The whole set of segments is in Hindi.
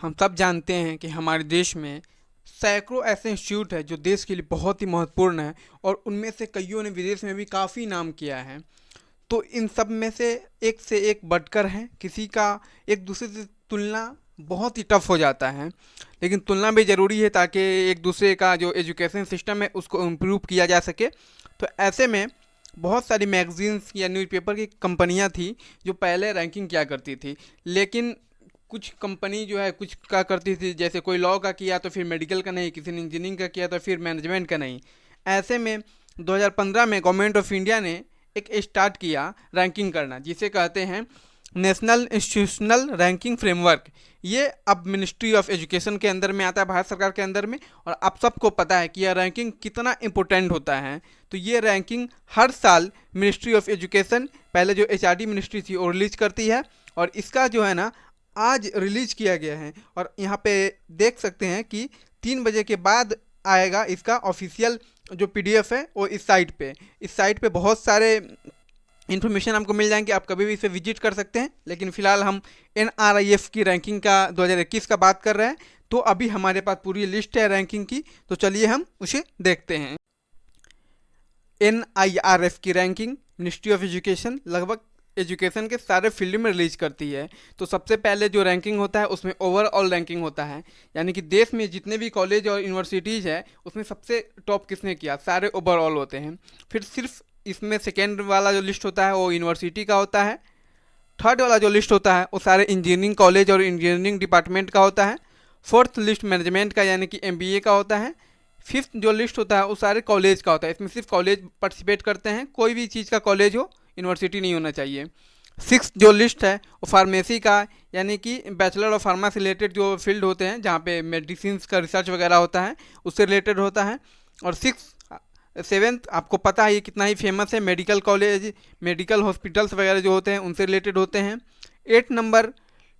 हम सब जानते हैं कि हमारे देश में सैकड़ों ऐसे इंस्टीट्यूट हैं जो देश के लिए बहुत ही महत्वपूर्ण हैं और उनमें से कईयों ने विदेश में भी काफ़ी नाम किया है। तो इन सब में से एक बढ़कर है, किसी का एक दूसरे से तुलना बहुत ही टफ हो जाता है। लेकिन तुलना भी ज़रूरी है ताकि एक दूसरे का जो एजुकेशन सिस्टम है उसको इम्प्रूव किया जा सके। तो ऐसे में बहुत सारी मैगजीन्स या न्यूज़पेपर की कंपनियां थी जो पहले रैंकिंग किया करती थी। लेकिन कुछ कंपनी जो है कुछ का करती थी, जैसे कोई लॉ का किया तो फिर मेडिकल का नहीं, किसी ने इंजीनियरिंग का किया तो फिर मैनेजमेंट का नहीं। ऐसे में 2015 में गवर्नमेंट ऑफ इंडिया ने एक स्टार्ट किया रैंकिंग करना, जिसे कहते हैं नेशनल इंस्टीट्यूशनल रैंकिंग फ्रेमवर्क। ये अब मिनिस्ट्री ऑफ एजुकेशन के अंदर में आता है, भारत सरकार के अंदर में। और आप सबको पता है कि यह रैंकिंग कितना इम्पोर्टेंट होता है। तो ये रैंकिंग हर साल मिनिस्ट्री ऑफ एजुकेशन, पहले जो एचआरडी मिनिस्ट्री थी, वो रिलीज करती है। और इसका जो है ना आज रिलीज किया गया है और यहाँ पे देख सकते हैं कि 3 बजे के बाद आएगा इसका ऑफिशियल जो पीडीएफ है वो इस साइट पे बहुत सारे इन्फॉर्मेशन आपको मिल जाएंगे। आप कभी भी इसे विजिट कर सकते हैं। लेकिन फिलहाल हम एनआरआईएफ की रैंकिंग का 2021 का बात कर रहे हैं, तो अभी हमारे पास पूरी लिस्ट है रैंकिंग की। तो चलिए हम उसे देखते हैं। एनआईआरएफ की रैंकिंग मिनिस्ट्री ऑफ एजुकेशन लगभग एजुकेशन के सारे फील्ड में रिलीज करती है। तो सबसे पहले जो रैंकिंग होता है उसमें ओवरऑल रैंकिंग होता है, यानी कि देश में जितने भी कॉलेज और यूनिवर्सिटीज़ है उसमें सबसे टॉप किसने किया, सारे ओवरऑल होते हैं। फिर सिर्फ इसमें सेकेंड वाला जो लिस्ट होता है वो यूनिवर्सिटी का होता है। थर्ड वाला जो लिस्ट होता है वो सारे इंजीनियरिंग कॉलेज और इंजीनियरिंग डिपार्टमेंट का होता है। फोर्थ लिस्ट मैनेजमेंट का यानी कि एमबीए का होता है। फिफ्थ जो लिस्ट होता है वो सारे कॉलेज का होता है, इसमें सिर्फ कॉलेज पार्टिसिपेट करते हैं, कोई भी चीज़ का कॉलेज हो, यूनिवर्सिटी नहीं होना चाहिए। सिक्स जो लिस्ट है वो फार्मेसी का, यानी कि बैचलर ऑफ फार्मा से रिलेटेड जो फील्ड होते हैं जहाँ पे मेडिसिन का रिसर्च वगैरह होता है उससे रिलेटेड होता है। और सेवेंथ आपको पता है ये कितना ही फेमस है, मेडिकल कॉलेज, मेडिकल हॉस्पिटल्स वगैरह जो होते हैं उनसे रिलेटेड होते हैं। 8 नंबर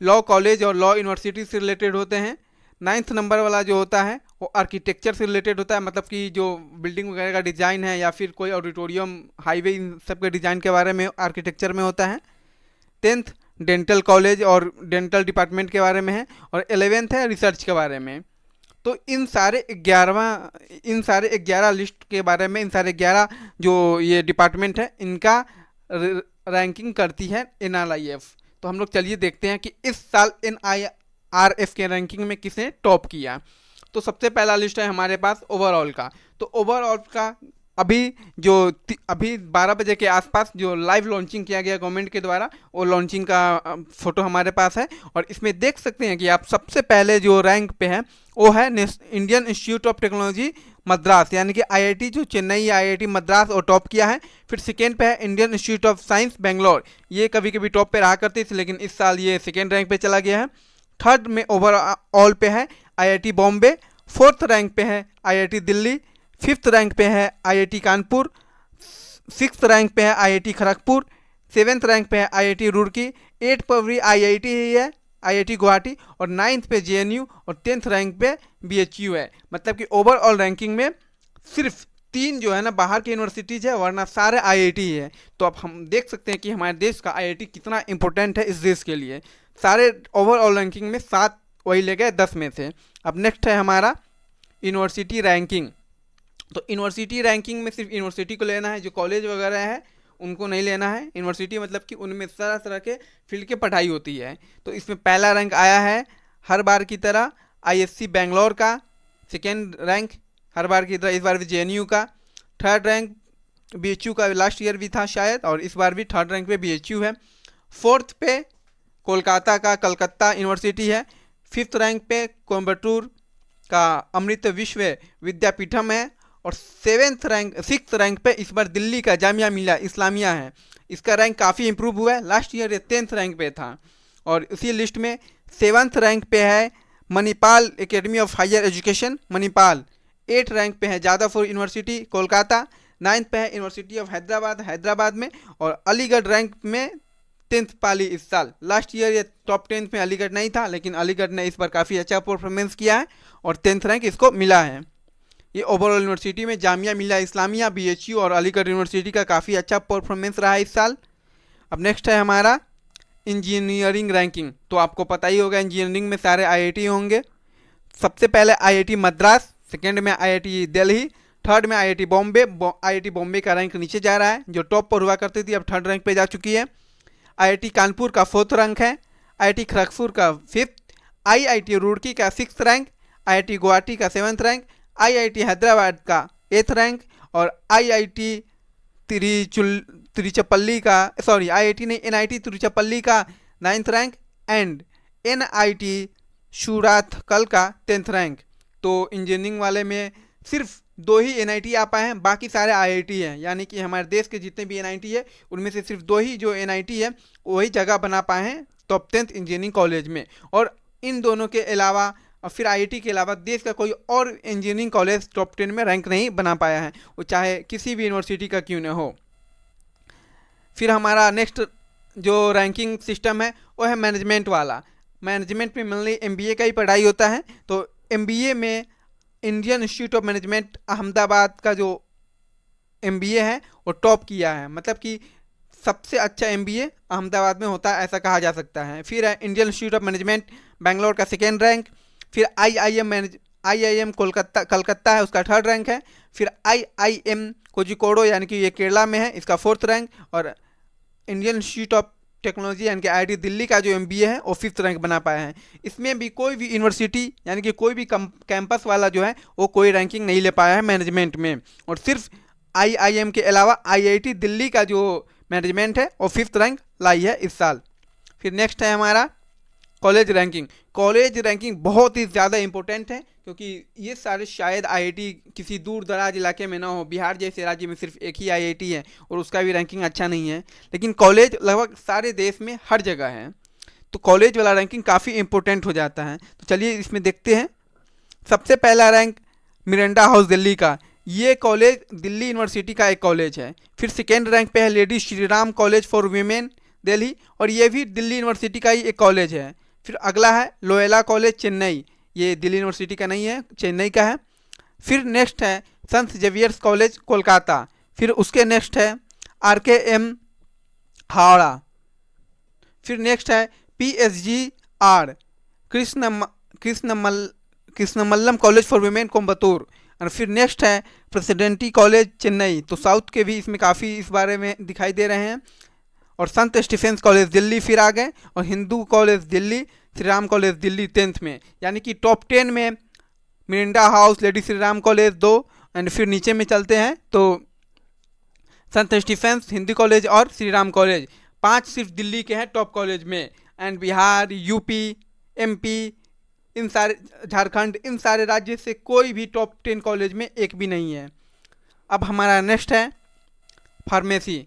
लॉ कॉलेज और लॉ यूनिवर्सिटी से रिलेटेड होते हैं। 9th नंबर वाला जो होता है वो आर्किटेक्चर से रिलेटेड होता है, मतलब कि जो बिल्डिंग वगैरह का डिज़ाइन है या फिर कोई ऑडिटोरियम, हाईवे, इन सब के डिज़ाइन के बारे में आर्किटेक्चर में होता है। 10th डेंटल कॉलेज और डेंटल डिपार्टमेंट के बारे में है। और 11th है रिसर्च के बारे में। तो इन सारे 11 लिस्ट के बारे में, इन सारे 11 जो ये डिपार्टमेंट है इनका रैंकिंग करती है एनआरआईएफ। तो हम लोग चलिए देखते हैं कि इस साल एनआईआरएफ के रैंकिंग में किसने टॉप किया। तो सबसे पहला लिस्ट है हमारे पास ओवरऑल का। तो ओवरऑल का अभी 12 बजे के आसपास जो लाइव लॉन्चिंग किया गया गवर्नमेंट के द्वारा, वो लॉन्चिंग का फोटो हमारे पास है। और इसमें देख सकते हैं कि आप सबसे पहले जो रैंक पे है वो है Indian Institute of technology Madras, यानी कि आईआईटी जो चेन्नई आईआईटी मद्रास और टॉप किया है। फिर सेकेंड पे है Indian Institute of science Bangalore, ये कभी कभी टॉप पे रहा करती थी लेकिन इस साल ये सेकेंड रैंक पे चला गया है। थर्ड में ओवरऑल पे है आईआईटी बॉम्बे। फोर्थ रैंक पे है आईआईटी दिल्ली। फिफ्थ रैंक पे है आईआईटी कानपुर। सिक्स्थ रैंक पे है आईआईटी खड़गपुर। सेवेंथ रैंक पे है आईआईटी रुड़की। 8 पर भी आईआईटी ही है, आईआईटी गुवाहाटी। और 9th पे जेएनयू और 10th रैंक पे बीएचयू है। मतलब कि ओवरऑल रैंकिंग में सिर्फ 3 जो है ना बाहर की यूनिवर्सिटीज़ है, वरना सारे आईआईटी ही है। तो अब हम देख सकते हैं कि हमारे देश का आईआईटी कितना इंपॉर्टेंट है इस देश के लिए। सारे ओवरऑल रैंकिंग में 7 वही ले गए 10 में से। अब नेक्स्ट है हमारा यूनिवर्सिटी रैंकिंग। तो यूनिवर्सिटी रैंकिंग में सिर्फ यूनिवर्सिटी को लेना है, जो कॉलेज वगैरह है उनको नहीं लेना है। यूनिवर्सिटी मतलब कि उनमें तरह तरह के फील्ड की पढ़ाई होती है। तो इसमें पहला रैंक आया है हर बार की तरह आईएससी बेंगलोर का। सेकेंड रैंक हर बार की तरह इस बार भी जेएनयू का। थर्ड रैंक बीएचयू का लास्ट ईयर भी था शायद, और इस बार भी थर्ड रैंक पे बीएचयू है। फोर्थ पे कोलकाता का कलकत्ता यूनिवर्सिटी है। फिफ्थ रैंक पे कोयम्बटूर का अमृत विश्व विद्यापीठम है। और सिक्स रैंक पे इस बार दिल्ली का जामिया मिलिया इस्लामिया है। इसका रैंक काफ़ी इंप्रूव हुआ है, लास्ट ईयर ये 10th रैंक पे था। और इसी लिस्ट में 7th रैंक पे है Manipal academy of higher education Manipal. 8th rank पे है जादवपुर यूनिवर्सिटी कोलकाता। 9th पे है यूनिवर्सिटी ऑफ हैदराबाद में। और अलीगढ़ रैंक में 10th पाली इस साल। लास्ट ईयर ये टॉप 10 में अलीगढ़ नहीं था, लेकिन अलीगढ़ ने इस बार काफ़ी अच्छा परफॉर्मेंस किया है और 10th रैंक इसको मिला है। ये ओवरऑल यूनिवर्सिटी में जामिया मिलिया इस्लामिया, बीएचयू और अलीगढ़ यूनिवर्सिटी का काफ़ी अच्छा परफॉर्मेंस रहा है इस साल। अब नेक्स्ट है हमारा इंजीनियरिंग रैंकिंग, तो आपको पता ही होगा इंजीनियरिंग में सारे आईआईटी होंगे। सबसे पहले आईआईटी मद्रास, सेकंड में आईआईटी दिल्ली, थर्ड में आईआईटी बॉम्बे। आईआईटी बॉम्बे का रैंक नीचे जा रहा है, जो टॉप पर हुआ करती थी अब थर्ड रैंक पे जा चुकी है। आईआईटी कानपुर का फोर्थ रैंक है, आईआईटी खड़गपुर का फिफ्थ, आईआईटी रुड़की का सिक्स रैंक, आईआईटी गुवाहाटी का सेवन्थ रैंक, आईआईटी हैदराबाद का एथ रैंक, और आईआईटी तिरुचिरापल्ली का, सॉरी आईआईटी नहीं, एनआईटी तिरुचिरापल्ली का नाइन्थ रैंक एंड एनआईटी शूराथकल का 10th रैंक। तो इंजीनियरिंग वाले में सिर्फ 2 ही एनआईटी आ पाए हैं, बाकी सारे आईआईटी हैं। यानी कि हमारे देश के जितने भी एनआईटी है उनमें से सिर्फ 2 ही जो एनआईटी है वही जगह बना पाए हैं टॉप 10th इंजीनियरिंग कॉलेज में। और इन दोनों के अलावा और फिर आईआईटी के अलावा देश का कोई और इंजीनियरिंग कॉलेज टॉप 10 में रैंक नहीं बना पाया है, वो चाहे किसी भी यूनिवर्सिटी का क्यों न हो। फिर हमारा नेक्स्ट जो रैंकिंग सिस्टम है वो है मैनेजमेंट वाला। मैनेजमेंट में मेनली एमबीए का ही पढ़ाई होता है। तो एमबीए में Indian Institute of management Ahmedabad का जो एमबीए है वो टॉप किया है, मतलब कि सबसे अच्छा एमबीए अहमदाबाद में होता है ऐसा कहा जा सकता है। फिर है Indian Institute of management Bangalore का सेकेंड रैंक। फिर आईआईएम कलकत्ता है, उसका थर्ड रैंक है। फिर आईआईएम कोझिकोड यानी कि ये केरला में है, इसका फोर्थ रैंक। और इंडियन इंस्टीट्यूट ऑफ टेक्नोलॉजी यानी कि आईआईटी दिल्ली का जो एमबीए है वो फिफ्थ रैंक बना पाया है। इसमें भी कोई भी यूनिवर्सिटी यानी कि कोई भी कैंपस वाला जो है वो कोई रैंकिंग नहीं ले पाया है मैनेजमेंट में। और सिर्फ आईआईएम के अलावा आईआईटी दिल्ली का जो मैनेजमेंट है वो फिफ्थ रैंक लाई है इस साल। फिर नेक्स्ट है हमारा कॉलेज रैंकिंग। कॉलेज रैंकिंग बहुत ही ज़्यादा इंपॉर्टेंट है क्योंकि ये सारे शायद आईआईटी किसी दूर दराज इलाके में ना हो। बिहार जैसे राज्य में सिर्फ एक ही आईआईटी है और उसका भी रैंकिंग अच्छा नहीं है, लेकिन कॉलेज लगभग सारे देश में हर जगह है। तो कॉलेज वाला रैंकिंग काफ़ी इंपॉर्टेंट हो जाता है। तो चलिए इसमें देखते हैं। सबसे पहला रैंक मिरांडा हाउस दिल्ली का, ये कॉलेज दिल्ली यूनिवर्सिटी का एक कॉलेज है। फिर सेकेंड रैंक पे है lady Shri Ram college for women Delhi, और ये भी दिल्ली यूनिवर्सिटी का ही एक कॉलेज है। फिर अगला है लोयला कॉलेज चेन्नई, ये दिल्ली यूनिवर्सिटी का नहीं है, चेन्नई का है। फिर नेक्स्ट है संत जेवियर्स कॉलेज कोलकाता। फिर उसके नेक्स्ट है आरकेएम हावड़ा। फिर नेक्स्ट है पीएसजीआर कृष्णमल्लम कॉलेज फॉर वुमेन कोयम्बतूर। और फिर नेक्स्ट है प्रेसिडेंटी कॉलेज चेन्नई। तो साउथ के भी इसमें काफ़ी इस बारे में दिखाई दे रहे हैं। और संत स्टीफेंस कॉलेज दिल्ली फिर आ गए, और Hindu college Delhi, Shri Ram college Delhi 10th में। यानी कि टॉप 10 में Mirinda house, lady Shri Ram college 2, and फिर नीचे में चलते हैं तो संत स्टीफेंस, हिंदू कॉलेज और श्री राम कॉलेज, 5 सिर्फ दिल्ली के हैं टॉप कॉलेज में। एंड बिहार, यूपी, एमपी, इन सारे झारखंड, इन सारे राज्य से कोई भी टॉप 10 कॉलेज में एक भी नहीं है। अब हमारा नेक्स्ट है फार्मेसी।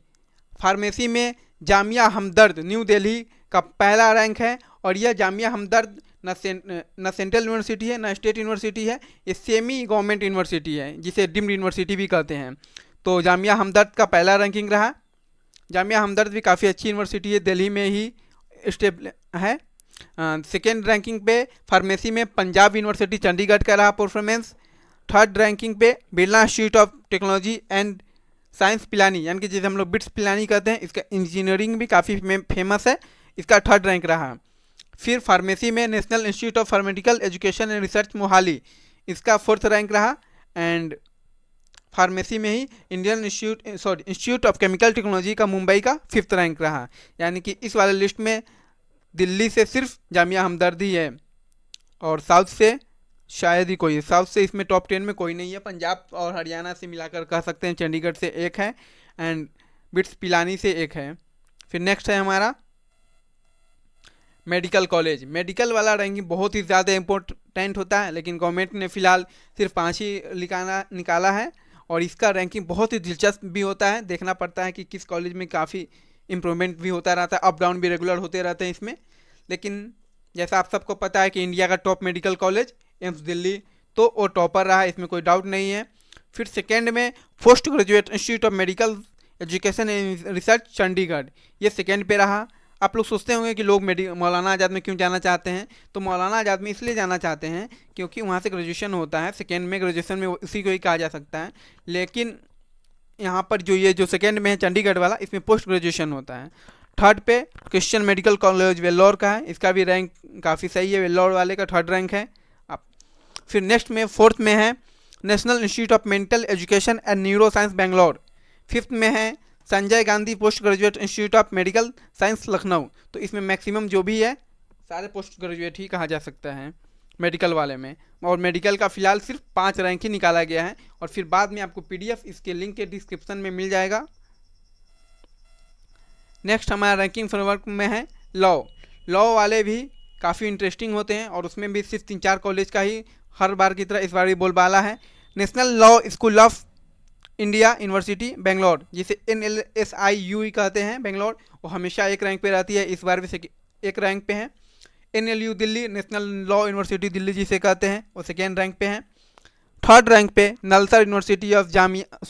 फार्मेसी में जामिया हमदर्द न्यू दिल्ली का पहला रैंक है, और यह जामिया हमदर्द न सेंट्रल यूनिवर्सिटी है न स्टेट यूनिवर्सिटी है, ये सेमी गवर्नमेंट यूनिवर्सिटी है जिसे डीम्ड यूनिवर्सिटी भी कहते हैं। तो जामिया हमदर्द का पहला रैंकिंग रहा। जामिया हमदर्द भी काफ़ी अच्छी यूनिवर्सिटी है, दिल्ली में ही स्टेबल है। सेकेंड रैंकिंग पे फार्मेसी में पंजाब यूनिवर्सिटी चंडीगढ़ का रहा परफॉर्मेंस। थर्ड रैंकिंग पे Birla institute of technology and science Pilani, यानी कि जिसे हम लोग बिट्स पिलानी कहते हैं, इसका इंजीनियरिंग भी काफ़ी फेमस है, इसका थर्ड रैंक रहा। फिर फार्मेसी में National Institute of Pharmaceutical Education and Research Mohali, इसका फोर्थ रैंक रहा। एंड फार्मेसी में ही Indian Institute of Chemical Technology का मुंबई का फिफ्थ रैंक रहा। यानी कि इस वाले लिस्ट में दिल्ली से सिर्फ जामिया हमदर्द ही है, और साउथ से शायद ही कोई है। साउथ से इसमें टॉप 10 में कोई नहीं है। पंजाब और हरियाणा से मिलाकर कह सकते हैं, चंडीगढ़ से एक है एंड बिट्स पिलानी से एक है। फिर नेक्स्ट है हमारा मेडिकल कॉलेज। मेडिकल वाला रैंकिंग बहुत ही ज़्यादा इम्पोर्टेंट होता है, लेकिन गवर्नमेंट ने फ़िलहाल सिर्फ 5 ही निकाला है, और इसका रैंकिंग बहुत ही दिलचस्प भी होता है। देखना पड़ता है कि किस कॉलेज में काफ़ी इम्प्रूवमेंट भी होता रहता है, अप डाउन भी रेगुलर होते रहते हैं इसमें। लेकिन जैसा आप सबको पता है कि इंडिया का top medical college AIIMS Delhi, तो वो टॉपर रहा, इसमें कोई डाउट नहीं है। फिर सेकेंड में post graduate institute of medical education and research Chandigarh, ये सेकेंड पे रहा। आप लोग सोचते होंगे कि लोग मौलाना आज़ाद में क्यों जाना चाहते हैं, तो मौलाना आज़ाद में इसलिए जाना चाहते हैं क्योंकि वहाँ से ग्रेजुएशन होता है। सेकेंड में ग्रेजुएशन में इसी को ही कहा जा सकता है, लेकिन यहाँ पर जो ये जो सेकेंड में है चंडीगढ़ वाला, इसमें पोस्ट ग्रेजुएशन होता है। थर्ड पे क्रिश्चियन मेडिकल कॉलेज वेल्लोर का है, इसका भी रैंक काफ़ी सही है, वेल्लोर वाले का थर्ड रैंक है। अब फिर नेक्स्ट में फोर्थ में है national Institute of mental education and neuro science Bangalore. Fifth में है Sanjay Gandhi post graduate institute of medical science Lucknow. तो इसमें मैक्सिमम जो भी है सारे पोस्ट ग्रेजुएट ही कहा जा सकता है मेडिकल वाले में, और मेडिकल का फिलहाल सिर्फ 5 रैंक ही निकाला गया है, और फिर बाद में आपको पीडीएफ इसके लिंक के डिस्क्रिप्शन में मिल जाएगा। नेक्स्ट हमारा रैंकिंग फ्रेमवर्क में है लॉ वाले भी काफ़ी इंटरेस्टिंग होते हैं, और उसमें भी सिर्फ 3-4 कॉलेज का ही हर बार की तरह इस बार भी बोलबाला है। National law school of India university Bangalore, जिसे NLSIU कहते हैं बेंगलोर, वो हमेशा एक रैंक पे रहती है, इस बार भी एक रैंक पे है। NLU Delhi national law university Delhi जिसे कहते हैं, वो सेकेंड रैंक पे है। थर्ड रैंक पे NALSAR university of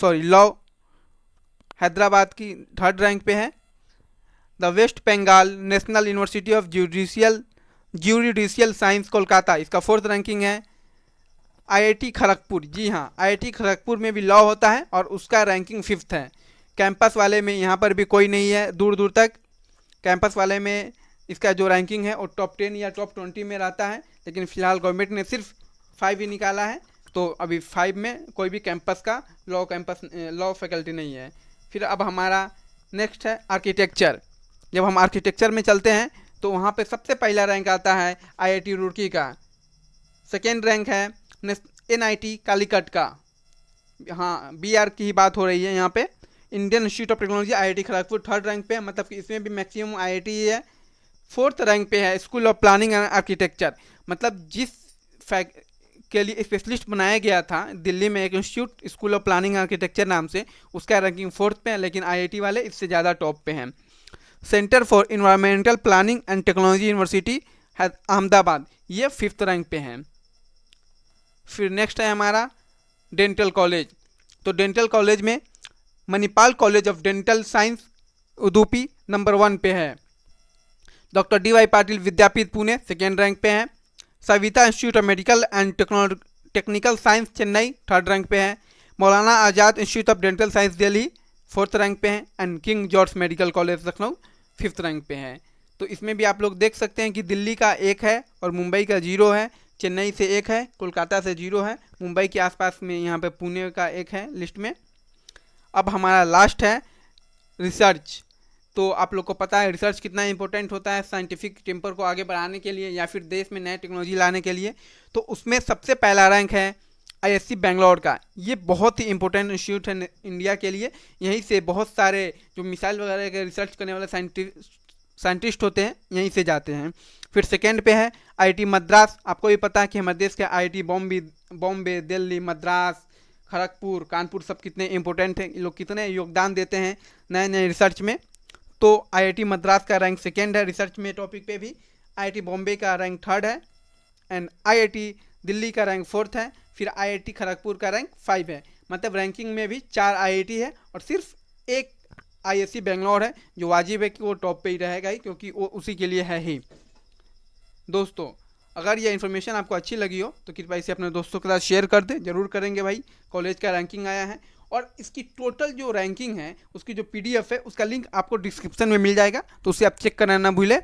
law Hyderabad की थर्ड रैंक पे है। The West Bengal national university of judicial science Kolkata, इसका फोर्थ रैंकिंग है। IIT खड़गपुर, जी हाँ IIT खड़गपुर में भी लॉ होता है और उसका रैंकिंग फिफ्थ है। कैंपस वाले में यहाँ पर भी कोई नहीं है दूर दूर तक, कैंपस वाले में इसका जो रैंकिंग है वो टॉप 10 या टॉप 20 में रहता है, लेकिन फिलहाल गवर्नमेंट ने सिर्फ 5 ही निकाला है, तो अभी 5 में कोई भी कैंपस का लॉ फैकल्टी नहीं है। फिर अब हमारा नेक्स्ट है आर्किटेक्चर। जब हम आर्किटेक्चर में चलते हैं तो वहाँ पे सबसे पहला रैंक आता है IIT रुड़की का, सेकेंड रैंक है NIT कालीकट का, हाँ BR की ही बात हो रही है यहाँ पे। Indian Institute of technology IIT Kharagpur third rank पे है, मतलब कि इसमें भी मैक्सिमम IIT ही है। फोर्थ रैंक पे है school of planning and architecture, मतलब जिस के लिए स्पेशलिस्ट बनाया गया था दिल्ली में एक institute school of planning architecture नाम से, उसका रैंकिंग फोर्थ पे है, लेकिन IIT वाले इससे ज़्यादा टॉप पे हैं। Centre for Environmental Planning and Technology University Ahmedabad, ये फिफ्थ रैंक पे है। फिर नेक्स्ट है हमारा डेंटल कॉलेज। तो डेंटल कॉलेज में Manipal College of Dental Science Udupi number 1 पे है। Doctor DY Patil Vidyapeeth Pune second rank पे है। Saveetha Institute of Medical and Technical Science Chennai third rank पे है। Maulana Azad Institute of Dental Science Delhi fourth rank पे है। And king George medical college Lucknow fifth rank पे है। तो इसमें भी आप लोग देख सकते हैं कि दिल्ली का 1 है और मुंबई का 0 है, चेन्नई से 1 है, कोलकाता से 0 है, मुंबई के आसपास में यहाँ पे पुणे का 1 है लिस्ट में। अब हमारा लास्ट है रिसर्च। तो आप लोग को पता है रिसर्च कितना इंपॉर्टेंट होता है साइंटिफिक टेम्पर को आगे बढ़ाने के लिए या फिर देश में नए टेक्नोलॉजी लाने के लिए। तो उसमें सबसे पहला रैंक है ISC बेंगलोर का। ये बहुत ही इंपॉर्टेंट इंस्टीट्यूट है इंडिया के लिए, यहीं से बहुत सारे जो मिसाइल वगैरह के रिसर्च करने वाले साइंटिस्ट होते हैं यहीं से जाते हैं। फिर सेकेंड पे है IIT मद्रास। आपको भी पता है कि हमारे देश के IIT बॉम्बे, दिल्ली, मद्रास, खड़गपुर, कानपुर सब कितने इंपॉर्टेंट हैं, ये लोग कितने योगदान देते हैं नए नए रिसर्च में। तो IIT मद्रास का रैंक सेकेंड है रिसर्च में टॉपिक पे भी, IIT बॉम्बे का रैंक थर्ड है, एंड IIT दिल्ली का रैंक फोर्थ है। फिर IIT खड़गपुर का रैंक 5 है। मतलब रैंकिंग में भी 4 IIT है और सिर्फ एक ISC बेंगलोर है, जो वाजिब है कि वो टॉप पे ही रहेगा ही, क्योंकि वो उसी के लिए है ही। दोस्तों अगर ये इन्फॉर्मेशन आपको अच्छी लगी हो तो कृपया इसे अपने दोस्तों के साथ शेयर कर दें, जरूर करेंगे भाई। कॉलेज का रैंकिंग आया है और इसकी टोटल जो रैंकिंग है उसकी जो PDF है उसका लिंक आपको डिस्क्रिप्शन में मिल जाएगा, तो उसे आप चेक करना ना भूलें।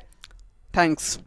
थैंक्स।